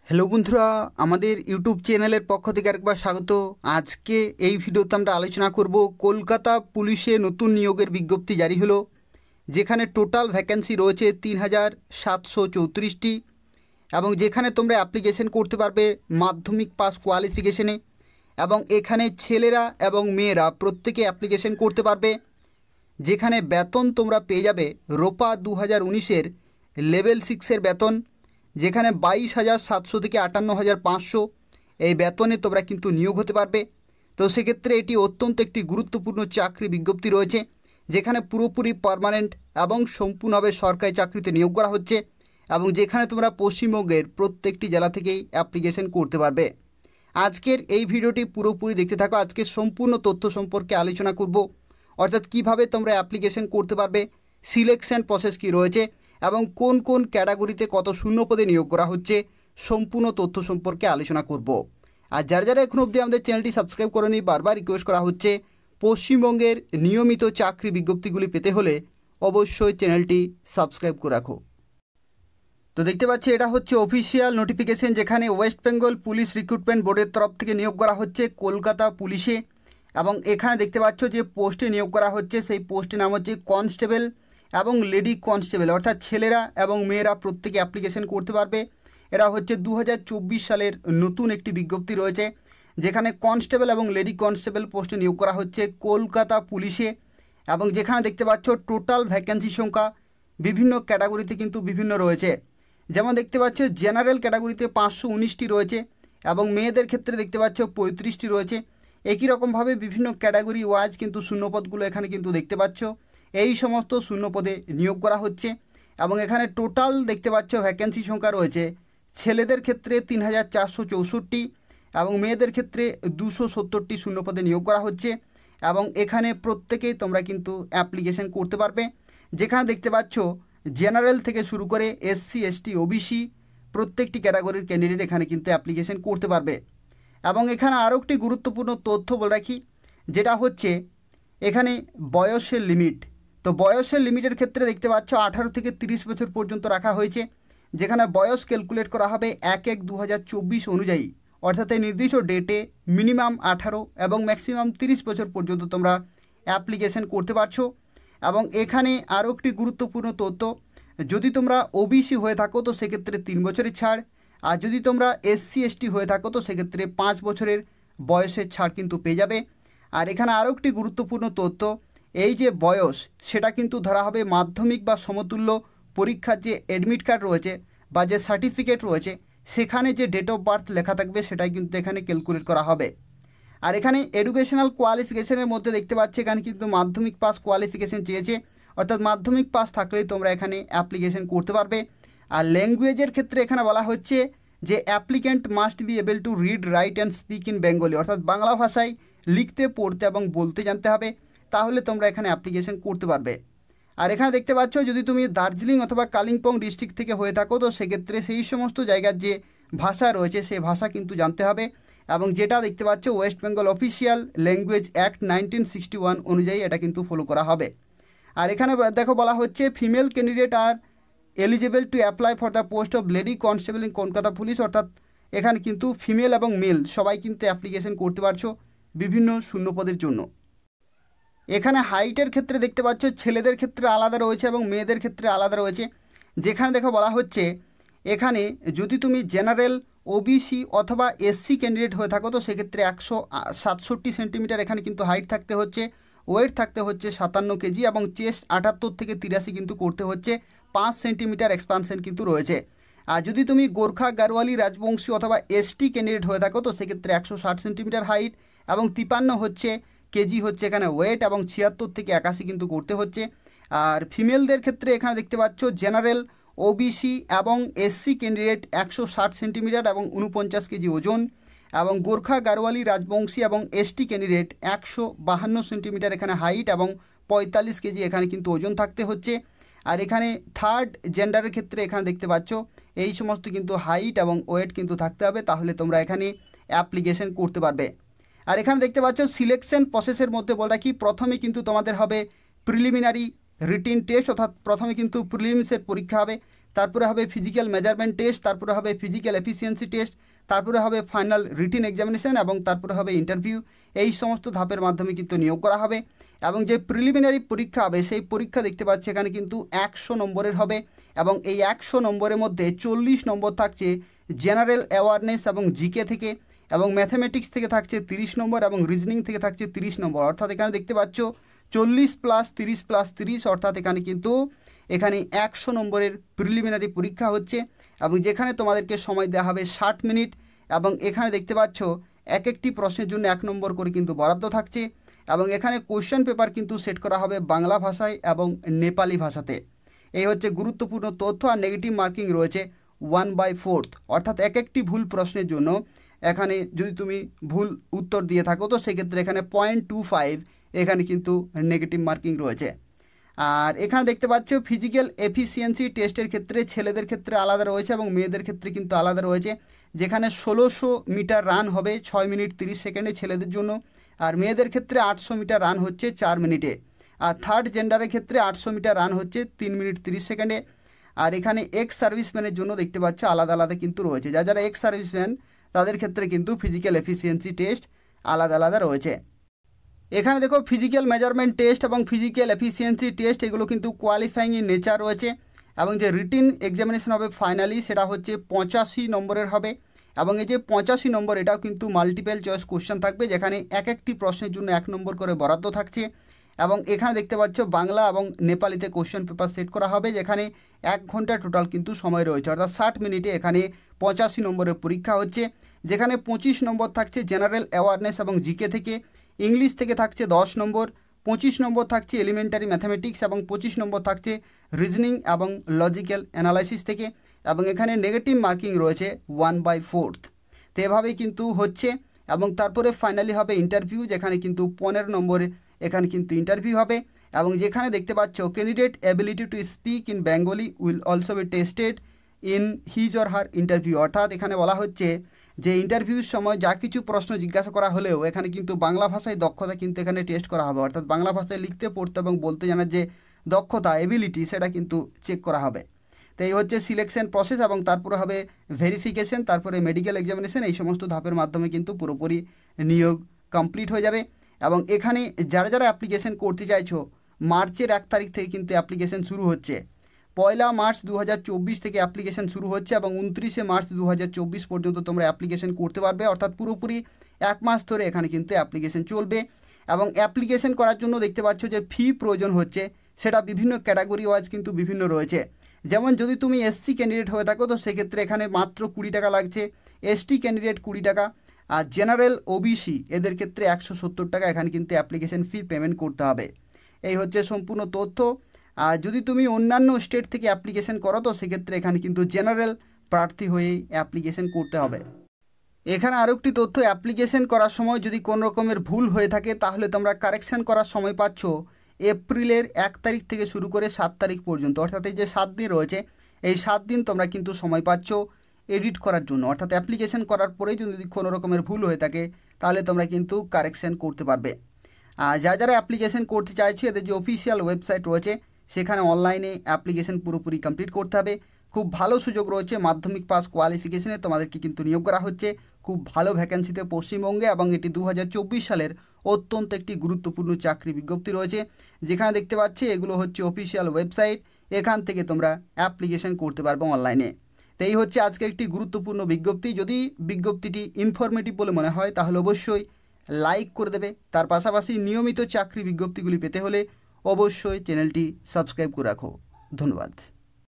Hello বন্ধুরা, আমাদের YouTube চ্যানেলের পক্ষ থেকে আরেকবার স্বাগত। আজকে এই ভিডিওতে আমরা আলোচনা করব কলকাতা পুলিশে নতুন নিয়োগের বিজ্ঞপ্তি জারি হলো, যেখানে টোটাল ভ্যাকেন্সি রয়েছে 3734টি এবং যেখানে তোমরা অ্যাপ্লিকেশন করতে পারবে মাধ্যমিক পাস কোয়ালিফিকেশনে। এবং এখানে ছেলেরা এবং মেয়েরা প্রত্যেকে অ্যাপ্লিকেশন করতে পারবে। যেখানে বেতন তোমরা পেয়ে যাবে রোপা 2019-এর লেভেল 6-এর বেতন, যেখানে 22,700 থেকে 58,500 এই বেতনে তোমরা কিন্তু নিয়োগ হতে পারবে। তো সেক্ষেত্রে এটি অত্যন্ত একটি গুরুত্বপূর্ণ চাকরি বিজ্ঞপ্তি রয়েছে, যেখানে পুরোপুরি পার্মানেন্ট এবং সম্পূর্ণভাবে সরকারি চাকরিতে নিয়োগ করা হচ্ছে এবং যেখানে তোমরা পশ্চিমবঙ্গের প্রত্যেকটি জেলা থেকেই অ্যাপ্লিকেশন করতে পারবে। আজকের এই ভিডিওটি পুরোপুরি দেখতে থাকো। আজকে সম্পূর্ণ তথ্য সম্পর্কে আলোচনা করব, অর্থাৎ কিভাবে তোমরা অ্যাপ্লিকেশন করতে পারবে, সিলেকশন প্রসেস কী রয়েছে এবং কোন কোন ক্যাটাগরিতে কত শূন্যপদে নিয়োগ করা হচ্ছে, সম্পূর্ণ তথ্য সম্পর্কে আলোচনা করব। আর যারা এখন অবধি আমাদের চ্যানেলটি সাবস্ক্রাইব করেনি, বারবার রিকোয়েস্ট করা হচ্ছে, পশ্চিমবঙ্গের নিয়মিত চাকরি বিজ্ঞপ্তিগুলি পেতে হলে অবশ্যই চ্যানেলটি সাবস্ক্রাইব করে রাখো। তো দেখতে পাচ্ছি এটা হচ্ছে অফিসিয়াল নোটিফিকেশন, যেখানে ওয়েস্ট বেঙ্গল পুলিশ রিক্রুটমেন্ট বোর্ডের তরফ থেকে নিয়োগ করা হচ্ছে কলকাতা পুলিশে। এবং এখানে দেখতে পাচ্ছ যে পোস্টে নিয়োগ করা হচ্ছে, সেই পোস্টের নাম হচ্ছে কনস্টেবল এবং লেডি কনস্টেবল, অর্থাৎ ছেলেরা এবং মেয়েরা প্রত্যেকে অ্যাপ্লিকেশন করতে পারবে। এটা হচ্ছে 2024 সালের নতুন একটি বিজ্ঞপ্তি রয়েছে, যেখানে কনস্টেবল এবং লেডি কনস্টেবল পোস্টে নিয়োগ করা হচ্ছে কলকাতা পুলিশে। এবং যেখানে দেখতে পাচ্ছ টোটাল ভ্যাকেন্সি সংখ্যা বিভিন্ন ক্যাটাগরিতে কিন্তু বিভিন্ন রয়েছে। যেমন দেখতে পাচ্ছ জেনারেল ক্যাটাগরিতে 519টি রয়েছে এবং মেয়েদের ক্ষেত্রে দেখতে পাচ্ছ 35টি রয়েছে। একই রকমভাবে বিভিন্ন ক্যাটাগরি ওয়াইজ কিন্তু শূন্যপদগুলো এখানে কিন্তু দেখতে পাচ্ছ। এই সমস্ত শূন্যপদে নিয়োগ করা হচ্ছে এবং এখানে টোটাল দেখতে পাচ্ছ ভ্যাকেন্সি সংখ্যা রয়েছে ছেলেদের ক্ষেত্রে 3,464 এবং মেয়েদের ক্ষেত্রে 270টি শূন্যপদে নিয়োগ করা হচ্ছে। এবং এখানে প্রত্যেকেই তোমরা কিন্তু অ্যাপ্লিকেশন করতে পারবে। যেখানে দেখতে পাচ্ছ জেনারেল থেকে শুরু করে এসসি এসটি ওবিসি প্রত্যেকটি ক্যাটাগরির ক্যান্ডিডেট এখানে কিন্তু অ্যাপ্লিকেশন করতে পারবে। এবং এখানে আরও একটি গুরুত্বপূর্ণ তথ্য বলে রাখি, যেটা হচ্ছে এখানে বয়সের লিমিট। তো বয়সের লিমিটের ক্ষেত্রে দেখতে পাচ্ছ 18 থেকে 30 বছর পর্যন্ত রাখা হয়েছে, যেখানে বয়স ক্যালকুলেট করা হবে 1/1/2024 অনুযায়ী, অর্থাৎ এই নির্দিষ্ট ডেটে মিনিমাম 18 এবং ম্যাক্সিমাম 30 বছর পর্যন্ত তোমরা অ্যাপ্লিকেশন করতে পারছো। এবং এখানে আরও একটি গুরুত্বপূর্ণ তথ্য, যদি তোমরা ওবিসি হয়ে থাকো তো সেক্ষেত্রে 3 বছরের ছাড়, আর যদি তোমরা এসসি এসটি হয়ে থাকো তো সেক্ষেত্রে 5 বছরের বয়সের ছাড় কিন্তু পেয়ে যাবে। আর এখানে আরও একটি গুরুত্বপূর্ণ তথ্য, এই যে বয়স সেটা কিন্তু ধরা হবে মাধ্যমিক বা সমতুল্য পরীক্ষার যে অ্যাডমিট কার্ড রয়েছে বা যে সার্টিফিকেট রয়েছে সেখানে যে ডেট অফ বার্থ লেখা থাকবে সেটাই কিন্তু এখানে ক্যালকুলেট করা হবে। আর এখানে এডুকেশনাল কোয়ালিফিকেশনের মধ্যে দেখতে পাচ্ছি এখানে কিন্তু মাধ্যমিক পাস কোয়ালিফিকেশন চেয়েছে, অর্থাৎ মাধ্যমিক পাস থাকলেই তোমরা এখানে অ্যাপ্লিকেশন করতে পারবে। আর ল্যাঙ্গুয়েজের ক্ষেত্রে এখানে বলা হচ্ছে যে applicant must be able to read write and speak in Bengali, অর্থাৎ বাংলা ভাষায় লিখতে পড়তে এবং বলতে জানতে হবে, তাহলে তোমরা এখানে অ্যাপ্লিকেশন করতে পারবে। আর এখানে দেখতে পাচ্ছ যদি তুমি দার্জিলিং অথবা কালিম্পং ডিস্ট্রিক্ট থেকে হয়ে থাকো তো সেক্ষেত্রে সেই সমস্ত জায়গার যে ভাষা রয়েছে সেই ভাষা কিন্তু জানতে হবে। এবং যেটা দেখতে পাচ্ছ West Bengal official language act 1961 অনুযায়ী এটা কিন্তু ফলো করা হবে। আর এখানে দেখো বলা হচ্ছে female candidate are eligible to apply for the post of lady constable in Kolkata police, অর্থাৎ এখানে কিন্তু ফিমেল এবং মেল সবাই কিন্তু অ্যাপ্লিকেশন করতে পারছো বিভিন্ন শূন্যপদের জন্য। এখানে হাইটের ক্ষেত্রে দেখতে পাচ্ছ ছেলেদের ক্ষেত্রে আলাদা রয়েছে এবং মেয়েদের ক্ষেত্রে আলাদা রয়েছে। যেখানে দেখো বলা হচ্ছে এখানে যদি তুমি জেনারেল ওবিসি অথবা এসসি ক্যান্ডিডেট হয়ে থাকো তো সেক্ষেত্রে 167 সেন্টিমিটার এখানে কিন্তু হাইট থাকতে হচ্ছে, ওয়েট থাকতে হচ্ছে 57 কেজি এবং চেস্ট 78 থেকে 83 কিন্তু করতে হচ্ছে, 5 সেন্টিমিটার এক্সপানশন কিন্তু রয়েছে। আর যদি তুমি গোর্খা গারওয়ালি রাজবংশী অথবা এসটি ক্যান্ডিডেট হয়ে থাকো তো সেক্ষেত্রে 160 সেন্টিমিটার হাইট এবং 53 কেজি হচ্ছে এখানে ওয়েট এবং 76 থেকে 81 কিন্তু করতে হচ্ছে। আর ফিমেলদের ক্ষেত্রে এখানে দেখতে পাচ্ছ জেনারেল ওবিসি এবং এসসি ক্যান্ডিডেট 160 সেন্টিমিটার এবং 49 কেজি ওজন, এবং গোর্খা গারওয়ালি রাজবংশী এবং এসটি ক্যান্ডিডেট 152 সেন্টিমিটার এখানে হাইট এবং 45 কেজি এখানে কিন্তু ওজন থাকতে হচ্ছে। আর এখানে থার্ড জেন্ডারের ক্ষেত্রে এখানে দেখতে পাচ্ছ এই সমস্ত কিন্তু হাইট এবং ওয়েট কিন্তু থাকতে হবে, তাহলে তোমরা এখানে অ্যাপ্লিকেশন করতে পারবে। আর এখানে দেখতে পাচ্ছ সিলেকশন প্রসেসের মধ্যে বলে রাখি, প্রথমে কিন্তু তোমাদের হবে প্রিলিমিনারি রিটিন টেস্ট, অর্থাৎ প্রথমে কিন্তু প্রিলিমসের পরীক্ষা হবে, তারপরে হবে ফিজিক্যাল মেজারমেন্ট টেস্ট, তারপরে হবে ফিজিক্যাল এফিসিয়েন্সি টেস্ট, তারপরে হবে ফাইনাল রিটিন এক্সামিনেশন এবং তারপরে হবে ইন্টারভিউ। এই সমস্ত ধাপের মাধ্যমে কিন্তু নিয়োগ করা হবে। এবং যে প্রিলিমিনারি পরীক্ষা হবে সেই পরীক্ষা দেখতে পাচ্ছি এখানে কিন্তু 100 নম্বরের হবে এবং এই 100 নম্বরের মধ্যে 40 নম্বর থাকছে জেনারেল অ্যাওয়ারনেস এবং জিকে থেকে, এবং ম্যাথামেটিক্স থেকে থাকছে 30 নম্বর এবং রিজনিং থেকে থাকছে 30 নম্বর। অর্থাৎ এখানে দেখতে পাচ্ছ 40 + 30 + 30, অর্থাৎ এখানে কিন্তু 100 নম্বরের প্রিলিমিনারি পরীক্ষা হচ্ছে এবং যেখানে তোমাদেরকে সময় দেওয়া হবে 60 মিনিট। এবং এখানে দেখতে পাচ্ছ এক একটি প্রশ্নের জন্য 1 নম্বর করে কিন্তু বরাদ্দ থাকছে এবং এখানে কোশ্চেন পেপার কিন্তু সেট করা হবে বাংলা ভাষায় এবং নেপালি ভাষাতে। এই হচ্ছে গুরুত্বপূর্ণ তথ্য। আর নেগেটিভ মার্কিং রয়েছে 1/4, অর্থাৎ এক একটি ভুল প্রশ্নের জন্য এখানে যদি তুমি ভুল উত্তর দিয়ে থাকো তো সেক্ষেত্রে এখানে 0.25 এখানে কিন্তু নেগেটিভ মার্কিং রয়েছে। আর এখানে দেখতে পাচ্ছ ফিজিক্যাল এফিসিয়েন্সি টেস্টের ক্ষেত্রে ছেলেদের ক্ষেত্রে আলাদা রয়েছে এবং মেয়েদের ক্ষেত্রে কিন্তু আলাদা রয়েছে, যেখানে 1600 মিটার রান হবে 6 মিনিট 30 সেকেন্ডে ছেলেদের জন্য, আর মেয়েদের ক্ষেত্রে 800 মিটার রান হচ্ছে 4 মিনিটে। আর থার্ড জেন্ডারের ক্ষেত্রে 800 মিটার রান হচ্ছে 3 মিনিট 30 সেকেন্ডে। আর এখানে এক্স সার্ভিসম্যানের জন্য দেখতে পাচ্ছ আলাদা আলাদা কিন্তু রয়েছে, যারা এক্স সার্ভিসম্যান তাদের ক্ষেত্রে কিন্তু ফিজিক্যাল এফিসিয়েন্সি টেস্ট আলাদা আলাদা রয়েছে। এখানে দেখো ফিজিক্যাল মেজারমেন্ট টেস্ট এবং ফিজিক্যাল এফিসিয়েন্সি টেস্ট এগুলো কিন্তু কোয়ালিফাইং ইন নেচার রয়েছে এবং যে রিটিন এক্সামিনেশন হবে ফাইনালি সেটা হচ্ছে 85 নম্বরের হবে এবং এই যে 85 নম্বর এটাও কিন্তু মাল্টিপল চয়েস কোশ্চেন থাকবে, যেখানে এক একটি প্রশ্নের জন্য 1 নম্বর করে বরাদ্দ থাকছে। এবং এখানে দেখতে পাচ্ছ বাংলা এবং নেপালিতে কোশ্চেন পেপার সেট করা হবে, যেখানে 1 ঘন্টা টোটাল কিন্তু সময় রয়েছে, অর্থাৎ 60 মিনিটে এখানে 85 নম্বরের পরীক্ষা হচ্ছে, যেখানে 25 নম্বর থাকছে জেনারেল অ্যাওয়ারনেস এবং জিকে থেকে, ইংলিশ থেকে থাকছে 10 নম্বর, 25 নম্বর থাকছে এলিমেন্টারি ম্যাথামেটিক্স এবং 25 নম্বর থাকছে রিজনিং এবং লজিক্যাল অ্যানালাইসিস থেকে, এবং এখানে নেগেটিভ মার্কিং রয়েছে 1/4। তো এভাবেই কিন্তু হচ্ছে এবং তারপরে ফাইনালি হবে ইন্টারভিউ, যেখানে কিন্তু 15 নম্বরে এখানে কিন্তু ইন্টারভিউ হবে এবং যেখানে দেখতে পাচ্ছ candidate ability to speak in Bengali will also be tested in his or her interview. অর্থাৎ এখানে বলা হচ্ছে যে ইন্টারভিউর সময় যা কিছু প্রশ্ন জিজ্ঞাসা করা হলেও এখানে কিন্তু বাংলা ভাষায় দক্ষতা কিন্তু এখানে টেস্ট করা হবে, অর্থাৎ বাংলা ভাষায় লিখতে পড়তে এবং বলতে জানার যে দক্ষতা এবিলিটি সেটা কিন্তু চেক করা হবে। তো এই হচ্ছে সিলেকশন প্রসেস এবং তারপরে হবে ভেরিফিকেশন, তারপরে মেডিকেল এক্সামিনেশন। এই সমস্ত ধাপের মাধ্যমে কিন্তু পুরোপুরি নিয়োগ কমপ্লিট হয়ে যাবে। এবং এখানে যারা যারা অ্যাপ্লিকেশন করতে চাইছো মার্চের 1 তারিখ থেকে কিন্তু অ্যাপ্লিকেশন শুরু হচ্ছে। 1 মার্চ 2024 থেকে অ্যাপ্লিকেশন শুরু হচ্ছে এবং 29 মার্চ 2024 পর্যন্ত তোমরা অ্যাপ্লিকেশন করতে পারবে, অর্থাৎ পুরোপুরি 1 মাস ধরে এখানে কিন্তু অ্যাপ্লিকেশন চলবে। এবং অ্যাপ্লিকেশন করার জন্য দেখতে পাচ্ছ যে ফি প্রয়োজন হচ্ছে, সেটা বিভিন্ন ক্যাটাগরি ওয়াইজ কিন্তু বিভিন্ন রয়েছে। যেমন যদি তুমি এসসি ক্যান্ডিডেট হয়ে থাকো তো সেক্ষেত্রে এখানে মাত্র 20 টাকা লাগছে, এসটি ক্যান্ডিডেট 20 টাকা, আর জেনারেল ওবিসি এদের ক্ষেত্রে 170 টাকা এখানে কিন্তু অ্যাপ্লিকেশন ফি পেমেন্ট করতে হবে। এই হচ্ছে সম্পূর্ণ তথ্য। আর যদি তুমি অন্যান্য স্টেট থেকে অ্যাপ্লিকেশন করো তো সেক্ষেত্রে এখানে কিন্তু জেনারেল প্রার্থী হয়েই অ্যাপ্লিকেশন করতে হবে। এখানে আরও একটি তথ্য, অ্যাপ্লিকেশন করার সময় যদি কোনো রকমের ভুল হয়ে থাকে তাহলে তোমরা কারেকশান করার সময় পাচ্ছ এপ্রিলের 1 তারিখ থেকে শুরু করে 7 তারিখ পর্যন্ত, অর্থাৎ এই যে 7 দিন রয়েছে এই 7 দিন তোমরা কিন্তু সময় পাচ্ছ এডিট করার জন্য, অর্থাৎ অ্যাপ্লিকেশন করার পরেই যদি কোনো রকমের ভুল হয়ে থাকে তাহলে তোমরা কিন্তু কারেকশান করতে পারবে। আর যারা অ্যাপ্লিকেশন করতে চাইছো এদের যে অফিসিয়াল ওয়েবসাইট রয়েছে সেখানে অনলাইনে অ্যাপ্লিকেশন পুরোপুরি কমপ্লিট করতে হবে। খুব ভালো সুযোগ রয়েছে, মাধ্যমিক পাস কোয়ালিফিকেশনে তোমাদেরকে কিন্তু নিয়োগ করা হচ্ছে খুব ভালো ভ্যাকেন্সিতে পশ্চিমবঙ্গে, এবং এটি 2024 সালের অত্যন্ত একটি গুরুত্বপূর্ণ চাকরি বিজ্ঞপ্তি রয়েছে, যেখানে দেখতে পাচ্ছি এগুলো হচ্ছে অফিসিয়াল ওয়েবসাইট, এখান থেকে তোমরা অ্যাপ্লিকেশন করতে পারবে অনলাইনে। তো এই হচ্ছে আজকে একটি গুরুত্বপূর্ণ বিজ্ঞপ্তি। যদি বিজ্ঞপ্তিটি ইনফরমেটিভ বলে মনে হয় তাহলে অবশ্যই লাইক করে দেবে। তার পাশাপাশি নিয়মিত চাকরি বিজ্ঞপ্তিগুলি পেতে হলে অবশ্যই চ্যানেলটি সাবস্ক্রাইব করে রাখো। ধন্যবাদ।